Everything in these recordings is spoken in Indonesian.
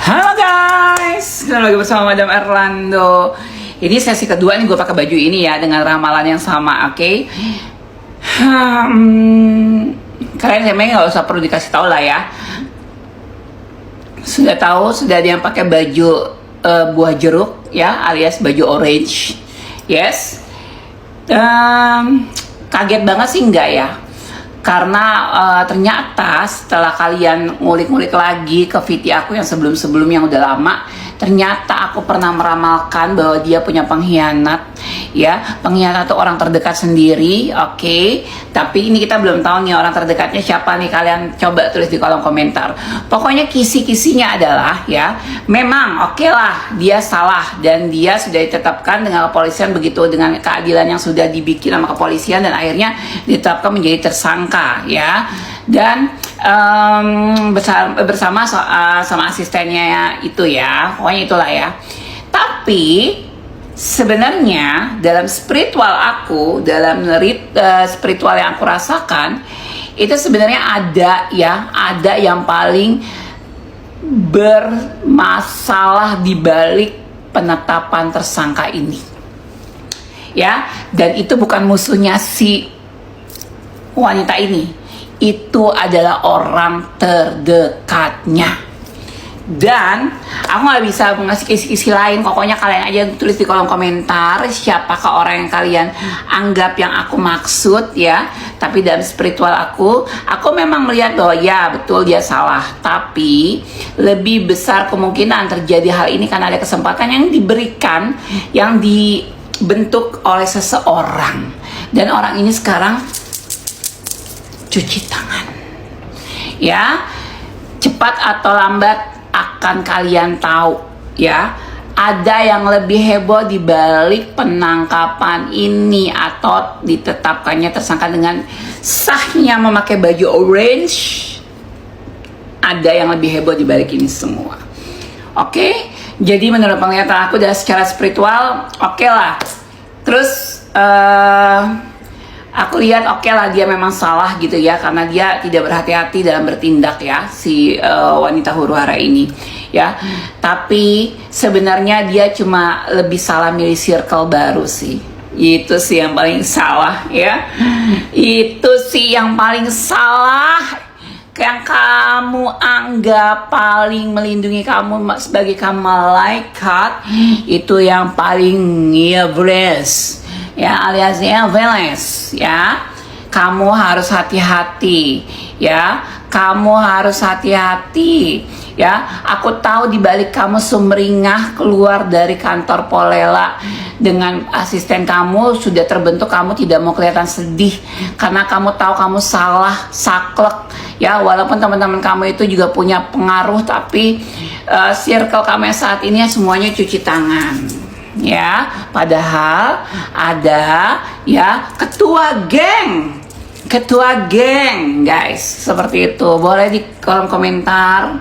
Halo guys, kita lagi bersama Madam Erlando. Ini sesi kedua nih, gue pakai baju ini ya dengan ramalan yang sama, oke? Kalian sebenarnya nggak usah perlu dikasih tahu lah ya. Sudah tahu, sudah ada yang pakai baju buah jeruk ya, alias baju orange. Yes. Kaget banget sih enggak ya? Karena ternyata setelah kalian ngulik-ngulik lagi ke VT aku yang sebelum-sebelum yang udah lama, ternyata aku pernah meramalkan bahwa dia punya pengkhianat ya. Pengkhianat itu orang terdekat sendiri, oke? Tapi ini kita belum tahu nih orang terdekatnya siapa nih. Kalian coba tulis di kolom komentar. Pokoknya kisi-kisinya adalah ya, memang oke lah dia salah dan dia sudah ditetapkan dengan kepolisian begitu, dengan keadilan yang sudah dibikin sama kepolisian dan akhirnya ditetapkan menjadi tersangka ya. Dan bersama sama asistennya ya, itu ya, pokoknya itulah ya. Tapi sebenarnya dalam spiritual aku, dalam spiritual yang aku rasakan, itu sebenarnya ada yang paling bermasalah di balik penetapan tersangka ini ya. Dan itu bukan musuhnya si wanita ini, itu adalah orang terdekatnya. Dan aku gak bisa ngasih kisi-kisi lain. Pokoknya kalian aja tulis di kolom komentar siapakah orang yang kalian anggap yang aku maksud ya. Tapi dalam spiritual aku memang melihat bahwa ya betul dia salah, tapi lebih besar kemungkinan terjadi hal ini karena ada kesempatan yang diberikan, yang dibentuk oleh seseorang. Dan orang ini sekarang cuci tangan ya. Cepat atau lambat akan kalian tahu ya, ada yang lebih heboh di balik penangkapan ini atau ditetapkannya tersangka dengan sahnya memakai baju orange. Ada yang lebih heboh di balik ini semua. Oke, jadi menurut penglihatan aku dari secara spiritual oke lah. Terus aku lihat oke lah dia memang salah gitu ya, karena dia tidak berhati-hati dalam bertindak ya, si wanita huru-hara ini ya. Tapi sebenarnya dia cuma lebih salah milih circle baru sih. Itu sih yang paling salah ya. Itu sih yang paling salah. Yang kamu anggap paling melindungi kamu sebagai kamu malaikat, itu yang paling bless ya, alias Veles ya. Kamu harus hati-hati ya, kamu harus hati-hati ya. Aku tahu di balik kamu sumringah keluar dari kantor Polela dengan asisten kamu sudah terbentuk, kamu tidak mau kelihatan sedih karena kamu tahu kamu salah, saklek ya. Walaupun teman-teman kamu itu juga punya pengaruh, tapi circle kamu yang saat ini semuanya cuci tangan ya. Padahal ada ya ketua geng guys, seperti itu. Boleh di kolom komentar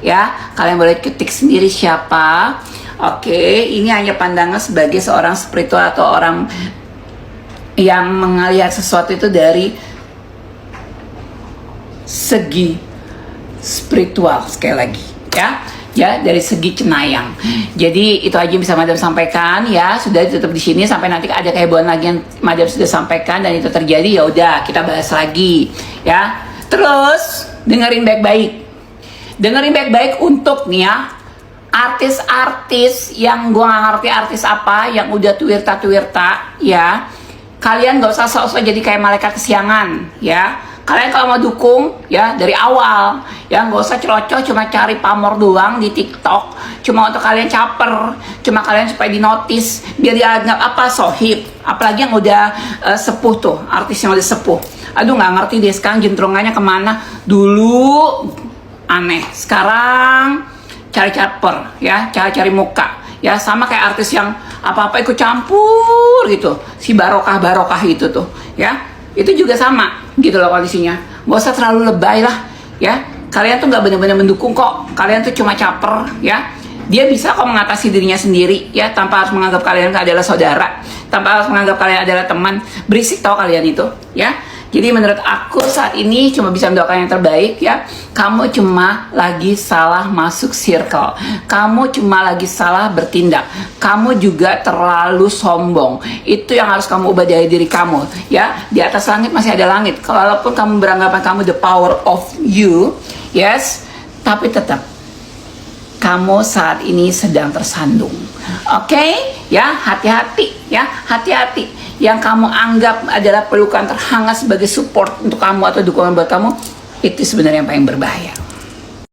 ya, kalian boleh ketik sendiri siapa. Oke, ini hanya pandangan sebagai seorang spiritual atau orang yang melihat sesuatu itu dari segi spiritual, sekali lagi ya, dari segi cenayang. Jadi itu aja yang bisa Madam sampaikan ya. Sudah tutup di sini sampai nanti ada kehebohan lagi yang Madam sudah sampaikan dan itu terjadi, ya udah kita bahas lagi ya. Terus dengerin baik-baik untuk nih ya, artis-artis yang gua nggak ngerti artis apa yang udah tuwirta ya. Kalian gak usah sok-sok jadi kayak malaikat kesiangan ya. Kalian kalau mau dukung ya dari awal ya, nggak usah cerocoh cuma cari pamor doang di TikTok, cuma untuk kalian caper, cuma kalian supaya dinotis, biar dianggap apa sohib. Apalagi yang udah sepuh tuh, artis yang udah sepuh. Aduh nggak ngerti deh sekarang jentrungannya kemana. Dulu aneh, sekarang cari caper ya, cari muka ya. Sama kayak artis yang apa-apa ikut campur gitu, si barokah itu tuh ya. Itu juga sama gitu loh kondisinya. Gak usah terlalu lebay lah ya. Kalian tuh gak benar-benar mendukung kok. Kalian tuh cuma caper ya. Dia bisa kok mengatasi dirinya sendiri ya, tanpa harus menganggap kalian adalah saudara, tanpa harus menganggap kalian adalah teman. Berisik tau kalian itu ya. Jadi menurut aku saat ini cuma bisa mendoakan yang terbaik ya. Kamu cuma lagi salah masuk circle. Kamu cuma lagi salah bertindak. Kamu juga terlalu sombong. Itu yang harus kamu ubah dari diri kamu ya. Di atas langit masih ada langit. Walaupun kamu beranggapan kamu the power of you, yes, tapi tetap kamu saat ini sedang tersandung. Oke? Ya, hati-hati ya, hati-hati. Yang kamu anggap adalah pelukan terhangat sebagai support untuk kamu atau dukungan buat kamu, itu sebenarnya yang paling berbahaya.